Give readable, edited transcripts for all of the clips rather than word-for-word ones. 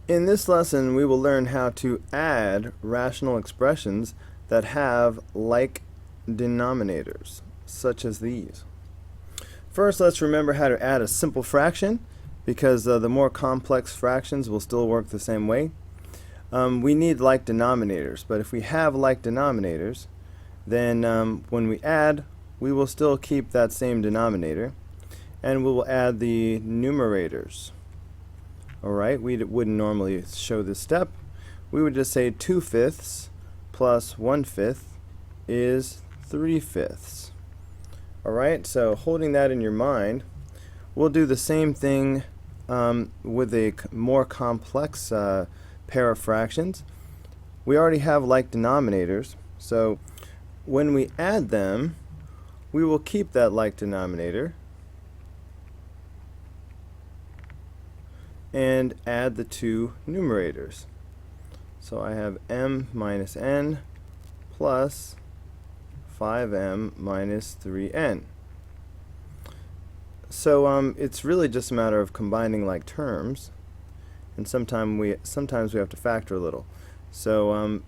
In this lesson, we will learn how to add rational expressions that have like denominators, such as these. First, let's remember how to add a simple fraction, because the more complex fractions will still work the same way. We need like denominators, but if we have like denominators, then when we add, we will still keep that same denominator, and we will add the numerators. Alright, we wouldn't normally show this step. We would just say 2/5 plus 1/5 is 3/5. Alright, so holding that in your mind, we'll do the same thing with a more complex pair of fractions. We already have like denominators, so when we add them, we will keep that like denominator and add the two numerators. So I have m minus n plus 5m minus 3n. So it's really just a matter of combining like terms, and sometimes we have to factor a little. So m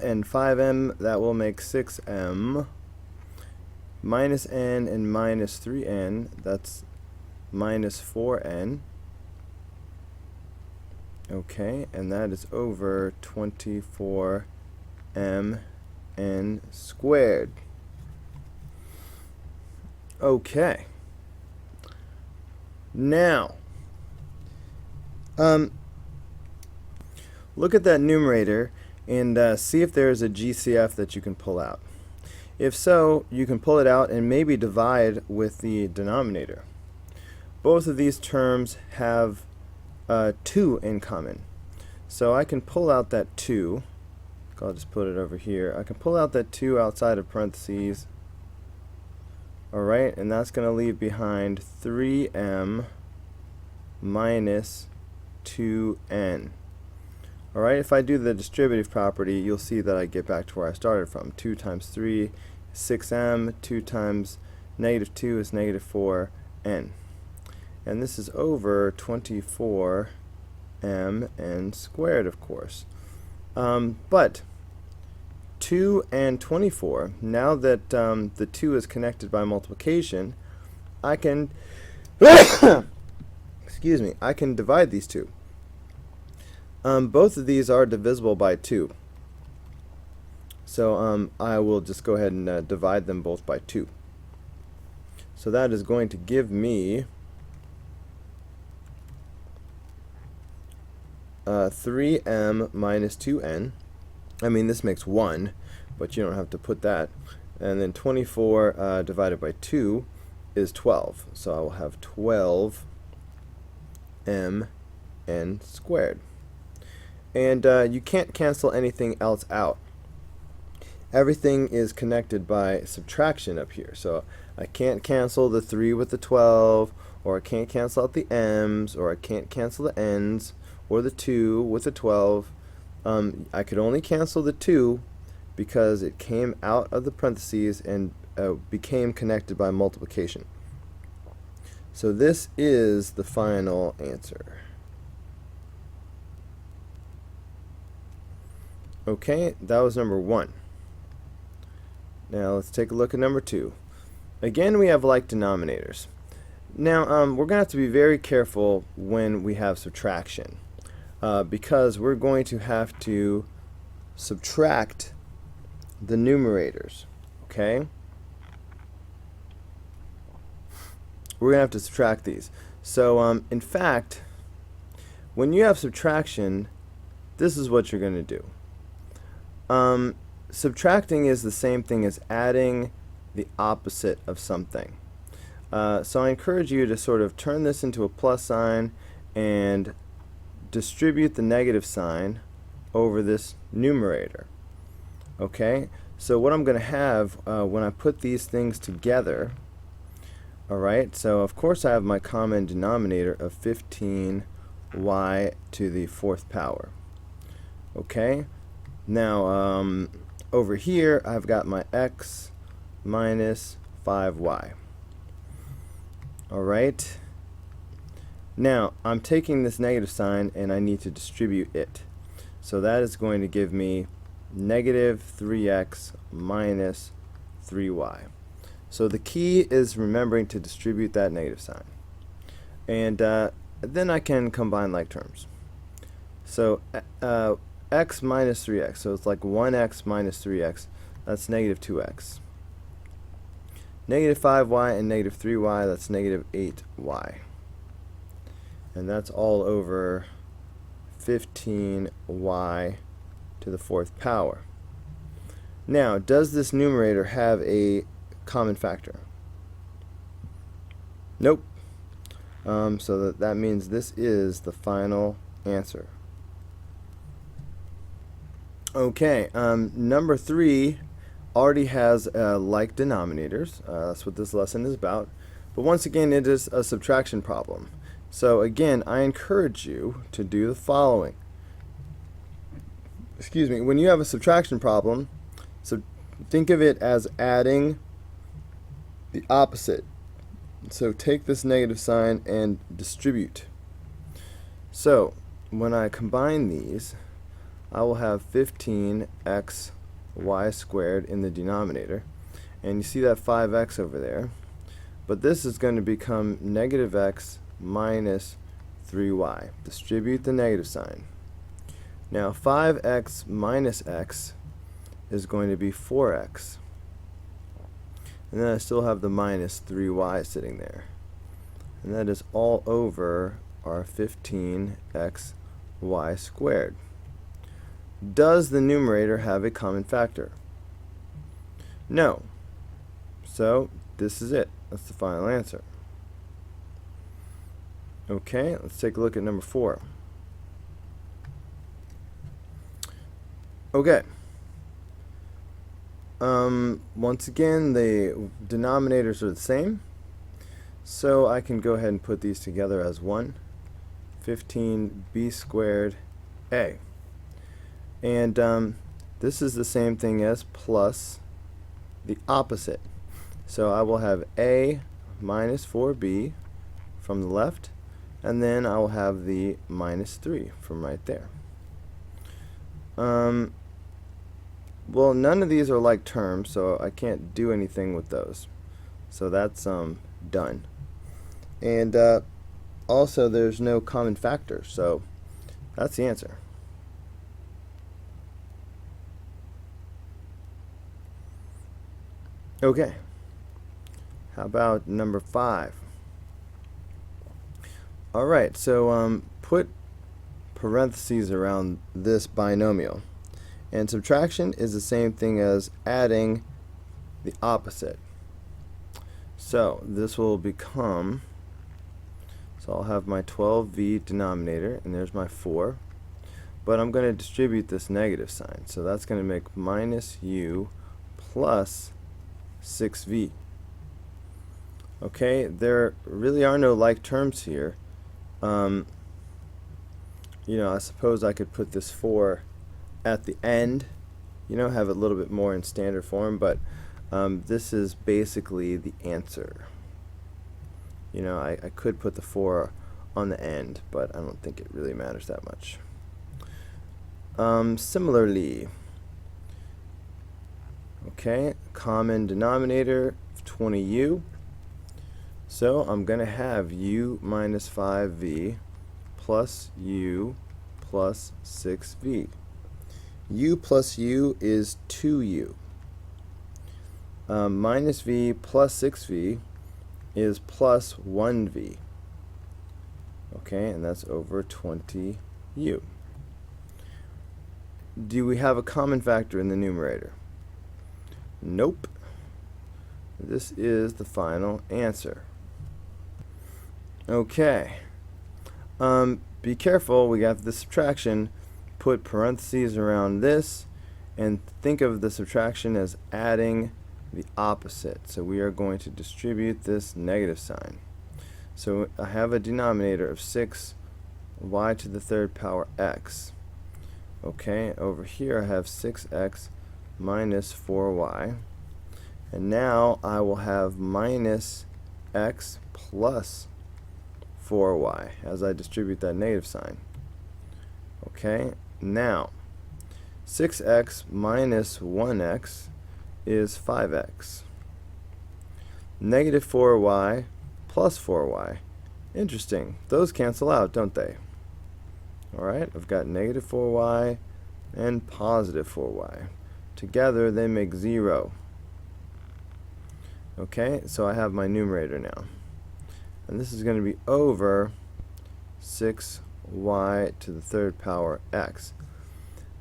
and 5m, that will make 6m, minus n and minus 3n, that's minus 4n. Okay, and that is over 24mn squared. Okay. Now, look at that numerator and see if there is a GCF that you can pull out. If so, you can pull it out and maybe divide with the denominator. Both of these terms have 2 in common. So I can pull out that 2. I'll just put it over here. I can pull out that 2 outside of parentheses. Alright, and that's going to leave behind 3m minus 2n. Alright, if I do the distributive property, you'll see that I get back to where I started from. 2 times 3 is 6m, 2 times negative 2 is negative 4n. And this is over 24mn squared, of course. But 2 and 24, now that the 2 is connected by multiplication, I can excuse me, I can divide these two. Both of these are divisible by 2. So I will just go ahead and divide them both by 2. So that is going to give me 3m minus 2n. I mean, this makes 1, but you don't have to put that. And then 24 divided by 2 is 12. So I will have 12mn squared. And you can't cancel anything else out. Everything is connected by subtraction up here. So I can't cancel the 3 with the 12, or I can't cancel out the m's, or I can't cancel the n's, or the 2 with the 12. I could only cancel the 2 because it came out of the parentheses and became connected by multiplication. So this is the final answer. Okay, that was number 1. Now let's take a look at number 2. Again, we have like denominators. Now we're going to have to be very careful when we have subtraction. Because we're going to have to subtract the numerators, okay? We're going to have to subtract these. So, in fact, when you have subtraction, this is what you're going to do. Subtracting is the same thing as adding the opposite of something. So I encourage you to sort of turn this into a plus sign and distribute the negative sign over this numerator. Okay, so what I'm going to have when I put these things together, alright, so of course I have my common denominator of 15y to the 4th power. Okay, now over here I've got my x minus 5y. Alright, Now, I'm taking this negative sign and I need to distribute it. So that is going to give me negative 3x minus 3y. So the key is remembering to distribute that negative sign. And then I can combine like terms. So x minus 3x, so it's like 1x minus 3x, that's negative 2x. Negative 5y and negative 3y, that's negative 8y. And that's all over 15y to the fourth power. Now, does this numerator have a common factor? Nope. So that means this is the final answer. Okay, number 3 already has like denominators. That's what this lesson is about. But once again, it is a subtraction problem. So again, I encourage you to do the following. Excuse me, when you have a subtraction problem, so think of it as adding the opposite. So take this negative sign and distribute. So when I combine these, I will have 15x y squared in the denominator, and you see that 5x over there, but this is going to become negative x minus 3y. Distribute the negative sign. Now 5x minus x is going to be 4x, and then I still have the minus 3y sitting there, and that is all over our 15x y squared. Does the numerator have a common factor? No. So this is it. That's the final answer. Okay, let's take a look at number 4. Okay. Once again, the denominators are the same, so I can go ahead and put these together as 1, 15b squared a. And this is the same thing as plus the opposite. So I will have a minus 4b from the left, and then I will have the minus 3 from right there. Well, none of these are like terms, so I can't do anything with those. So that's done. And also, there's no common factor, so that's the answer. Okay, how about number 5? Alright, so put parentheses around this binomial. And subtraction is the same thing as adding the opposite. So this will become, so I'll have my 12v denominator, and there's my 4. But I'm going to distribute this negative sign. So that's going to make minus u plus 6v. Okay, there really are no like terms here. I suppose I could put this 4 at the end, have it a little bit more in standard form, but this is basically the answer. I could put the 4 on the end, but I don't think it really matters that much. Similarly, okay, common denominator 20u. So I'm going to have u minus 5v plus u plus 6v. U plus u is 2u. Minus v plus 6v is plus 1v. Okay, and that's over 20u. Do we have a common factor in the numerator? Nope. This is the final answer. Okay. Be careful, we got the subtraction. Put parentheses around this and think of the subtraction as adding the opposite. So we are going to distribute this negative sign. So I have a denominator of 6 y to the third power x. Okay, over here I have 6x minus 4y. And now I will have minus x plus 4y as I distribute that negative sign. Okay, now 6x minus 1x is 5x. Negative 4y plus 4y. Interesting. Those cancel out, don't they? Alright, I've got negative 4y and positive 4y. Together they make 0. Okay, so I have my numerator now. And this is going to be over 6y to the third power x.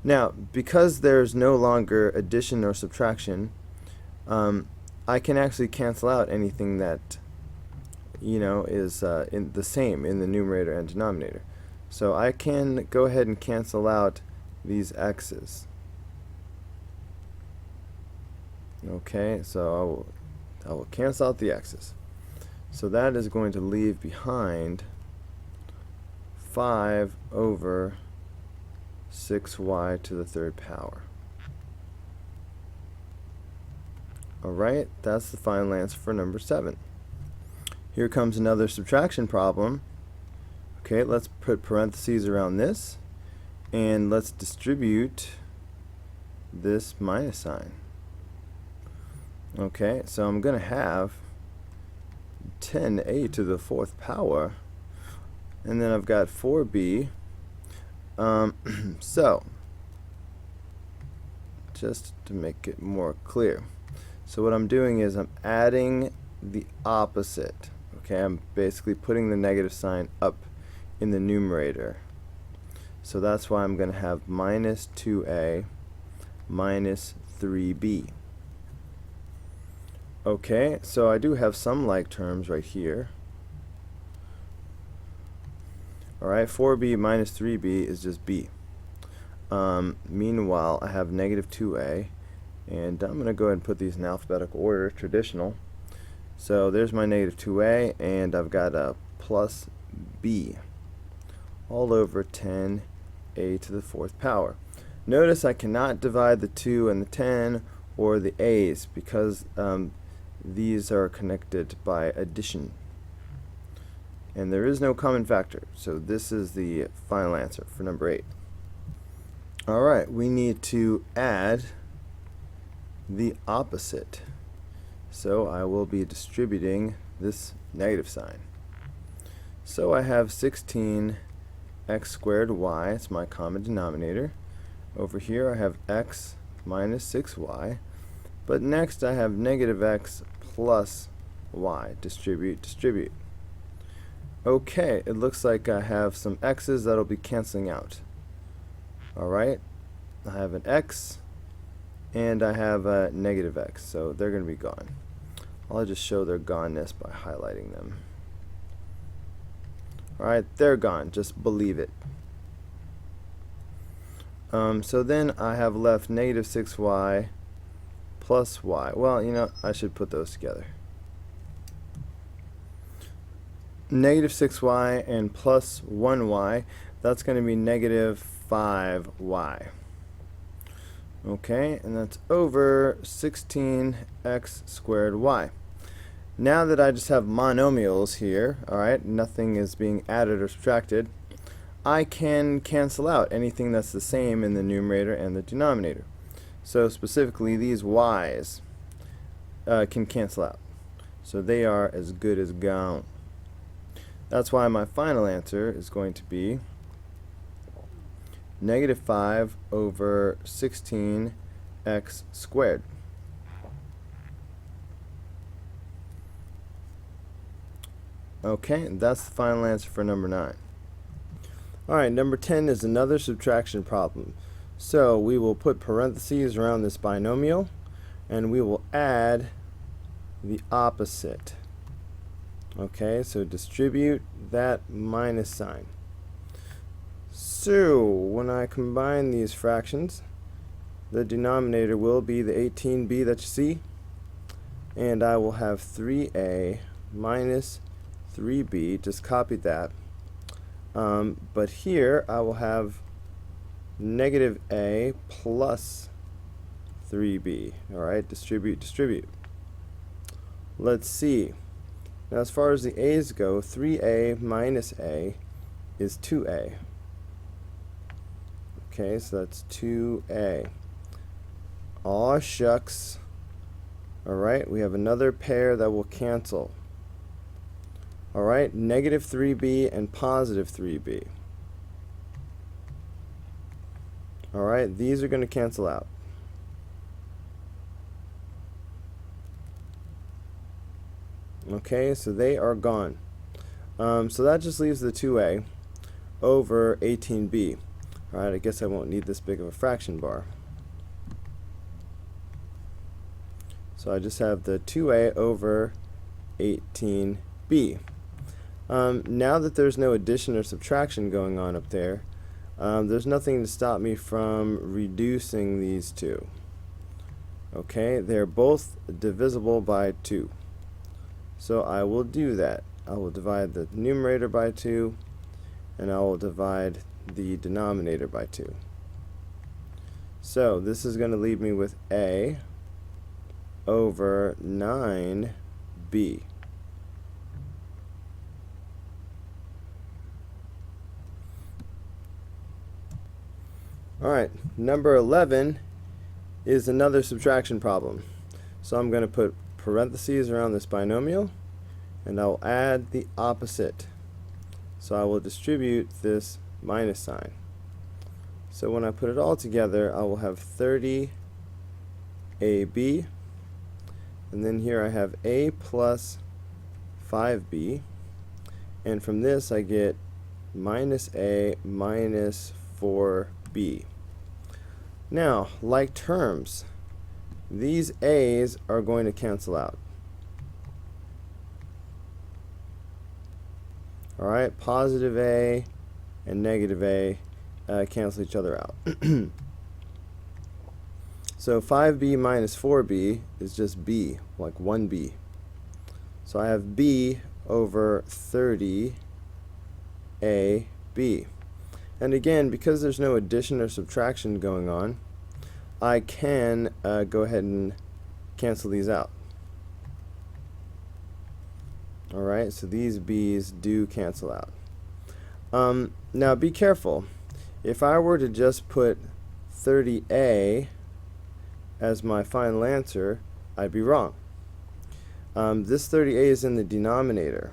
Now, because there's no longer addition or subtraction, I can actually cancel out anything that is in the same in the numerator and denominator. So I can go ahead and cancel out these x's. Okay, so I will cancel out the x's. So that is going to leave behind 5 over 6y to the third power. Alright, that's the final answer for number 7. Here comes another subtraction problem. Okay, let's put parentheses around this, and let's distribute this minus sign. Okay, so I'm going to have 10a to the 4th power, and then I've got 4b. So, just to make it more clear, so what I'm doing is I'm adding the opposite. Okay, I'm basically putting the negative sign up in the numerator. So that's why I'm going to have minus 2a minus 3b. Okay, so I do have some like terms right here. Alright, 4b minus 3b is just b. Meanwhile, I have negative 2a, and I'm going to go ahead and put these in alphabetical order, traditional. So there's my negative 2a, and I've got a plus b all over 10a to the 4th power. Notice I cannot divide the 2 and the 10 or the a's because these are connected by addition. And there is no common factor, so this is the final answer for number 8. Alright, we need to add the opposite. So I will be distributing this negative sign. So I have 16x squared y, it's my common denominator. Over here I have x minus 6y. But next I have negative x plus y. Distribute, distribute. Okay, it looks like I have some x's that'll be canceling out. Alright, I have an x and I have a negative x, so they're going to be gone. I'll just show their goneness by highlighting them. Alright, they're gone, just believe it. So then I have left negative 6y plus y. Well, I should put those together. Negative 6y and plus 1y, that's going to be negative 5y. Okay, and that's over 16x squared y. Now that I just have monomials here, alright, nothing is being added or subtracted, I can cancel out anything that's the same in the numerator and the denominator. So specifically these y's can cancel out. So they are as good as gone. That's why my final answer is going to be negative 5 over 16x squared. Okay, that's the final answer for number 9. Alright, number 10 is another subtraction problem. So we will put parentheses around this binomial, and we will add the opposite. Okay, so distribute that minus sign. So when I combine these fractions, the denominator will be the 18b that you see, and I will have 3a minus 3b, just copy that. But here I will have negative a plus 3b. Alright, distribute, distribute. Let's see. Now as far as the a's go, 3a minus a is 2a. Okay, so that's 2a. Aw shucks. Alright, we have another pair that will cancel. Alright, negative 3b and positive 3b. Alright, these are going to cancel out. Okay, so they are gone. So that just leaves the 2a over 18b. Alright, I guess I won't need this big of a fraction bar. So I just have the 2a over 18b. Now that there's no addition or subtraction going on up there, there's nothing to stop me from reducing these two. Okay, they're both divisible by 2. So I will do that. I will divide the numerator by 2, and I will divide the denominator by 2. So this is going to leave me with a over 9b. Alright, number 11 is another subtraction problem. So I'm going to put parentheses around this binomial, and I'll add the opposite. So I will distribute this minus sign. So when I put it all together, I will have 30ab, and then here I have a plus 5b, and from this I get minus a minus 4b. Now, like terms, these a's are going to cancel out. Alright, positive a and negative a cancel each other out. So 5b minus 4b is just b, like 1b. So I have b over 30ab. And again, because there's no addition or subtraction going on, I can go ahead and cancel these out. Alright, so these b's do cancel out. Now be careful. If I were to just put 30a as my final answer, I'd be wrong. This 30a is in the denominator.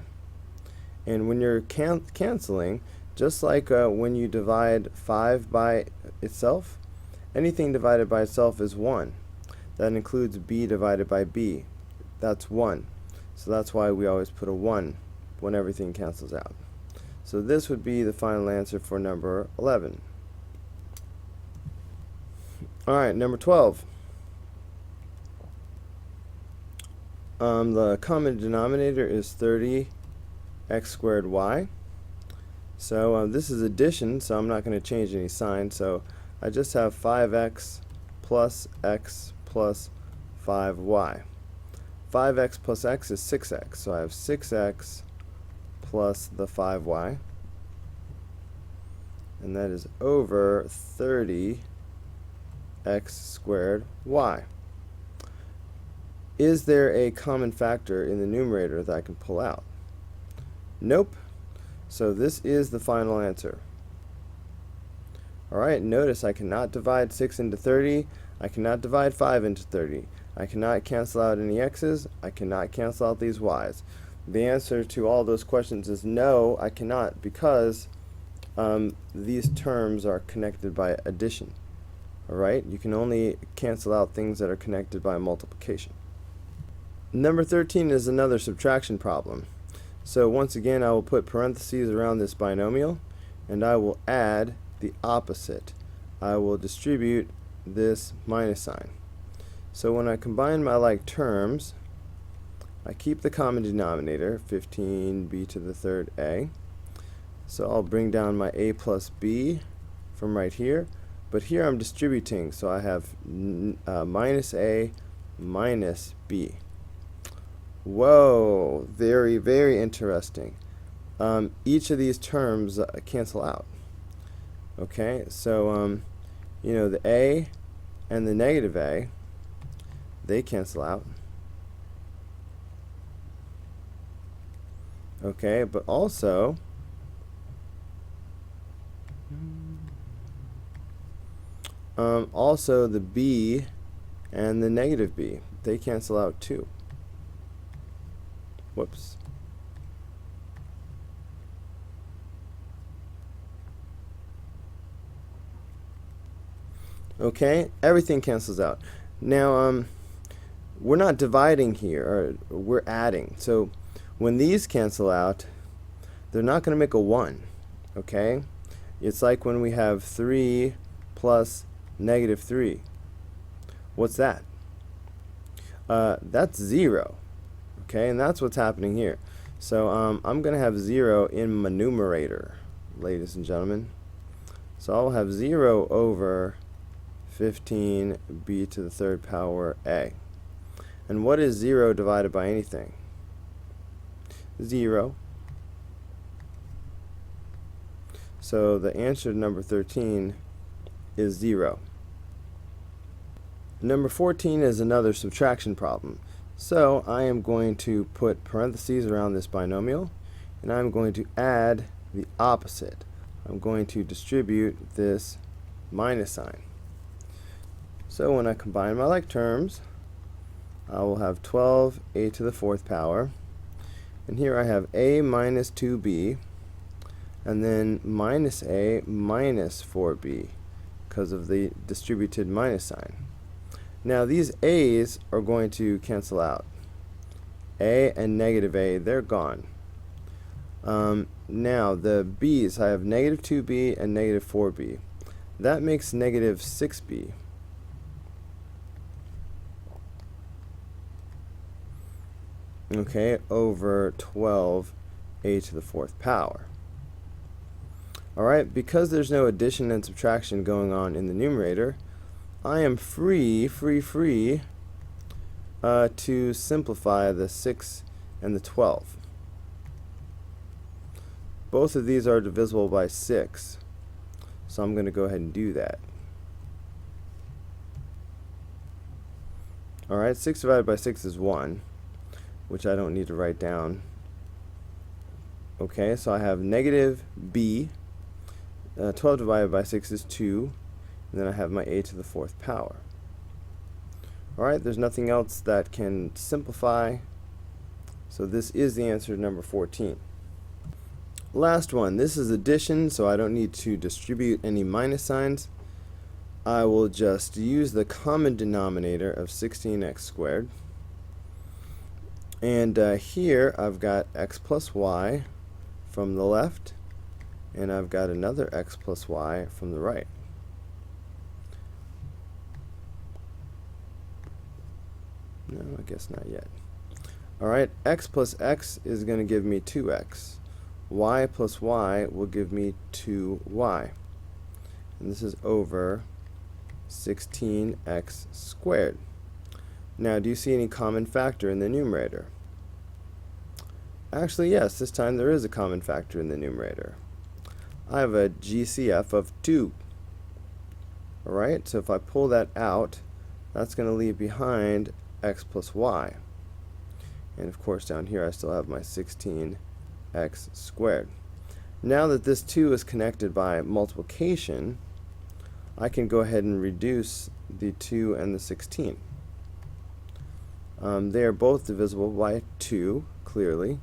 And when you're canceling, just like when you divide 5 by itself, anything divided by itself is 1. That includes b divided by b. That's 1. So that's why we always put a 1 when everything cancels out. So this would be the final answer for number 11. Alright, number 12. The common denominator is 30x squared y. So this is addition, so I'm not going to change any sign. So I just have 5x plus x plus 5y. 5x plus x is 6x, so I have 6x plus the 5y, and that is over 30x squared y. Is there a common factor in the numerator that I can pull out? Nope. So this is the final answer. Alright, notice I cannot divide 6 into 30. I cannot divide 5 into 30. I cannot cancel out any x's. I cannot cancel out these y's. The answer to all those questions is no, I cannot, because these terms are connected by addition. Alright, you can only cancel out things that are connected by multiplication. Number 13 is another subtraction problem. So once again, I will put parentheses around this binomial, and I will add the opposite. I will distribute this minus sign. So when I combine my like terms, I keep the common denominator, 15b to the third a. So I'll bring down my a plus b from right here, but here I'm distributing, so I have minus a minus b. Whoa, very, very interesting. Each of these terms cancel out. Okay, so you know, the a and the negative a, they cancel out. Okay, but also also the b and the negative b, they cancel out too. Whoops. Okay, everything cancels out. Now, we're not dividing here, or we're adding. So when these cancel out, they're not going to make a 1. Okay? It's like when we have 3 plus negative 3. What's that? That's 0. Okay, and that's what's happening here. So I'm going to have 0 in my numerator, ladies and gentlemen. So I'll have 0 over 15b to the third power a. And what is 0 divided by anything? 0. So the answer to number 13 is 0. Number 14 is another subtraction problem. So I am going to put parentheses around this binomial, and I'm going to add the opposite. I'm going to distribute this minus sign. So when I combine my like terms, I will have 12a to the fourth power, and here I have a minus 2b, and then minus a minus 4b because of the distributed minus sign. Now these a's are going to cancel out. A and negative a, they're gone. Now the b's, I have negative 2b and negative 4b. That makes negative 6b. Okay, over 12a to the fourth power. Alright, because there's no addition and subtraction going on in the numerator, I am free to simplify the 6 and the 12. Both of these are divisible by 6, so I'm going to go ahead and do that. Alright, 6 divided by 6 is 1, which I don't need to write down. Okay, so I have negative b. 12 divided by 6 is 2. And then I have my a to the fourth power. Alright, there's nothing else that can simplify. So this is the answer to number 14. Last one. This is addition, so I don't need to distribute any minus signs. I will just use the common denominator of 16x squared. And here I've got x plus y from the left, and I've got another x plus y from the right. No, I guess not yet. Alright, x plus x is going to give me 2x. Y plus y will give me 2y. And this is over 16x squared. Now, do you see any common factor in the numerator? Actually, yes, this time there is a common factor in the numerator. I have a GCF of 2. Alright, so if I pull that out, that's going to leave behind x plus y. And of course down here I still have my 16x squared. Now that this 2 is connected by multiplication, I can go ahead and reduce the 2 and the 16. They are both divisible by 2, clearly.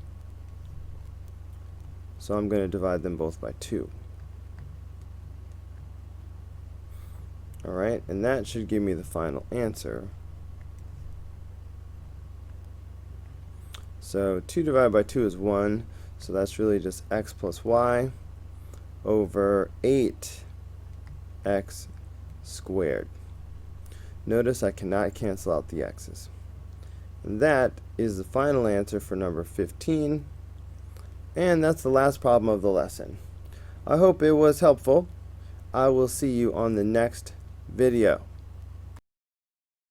So I'm going to divide them both by 2. Alright, and that should give me the final answer. So 2 divided by 2 is 1, so that's really just x plus y over 8x squared. Notice I cannot cancel out the x's. And that is the final answer for number 15. And that's the last problem of the lesson. I hope it was helpful. I will see you on the next video.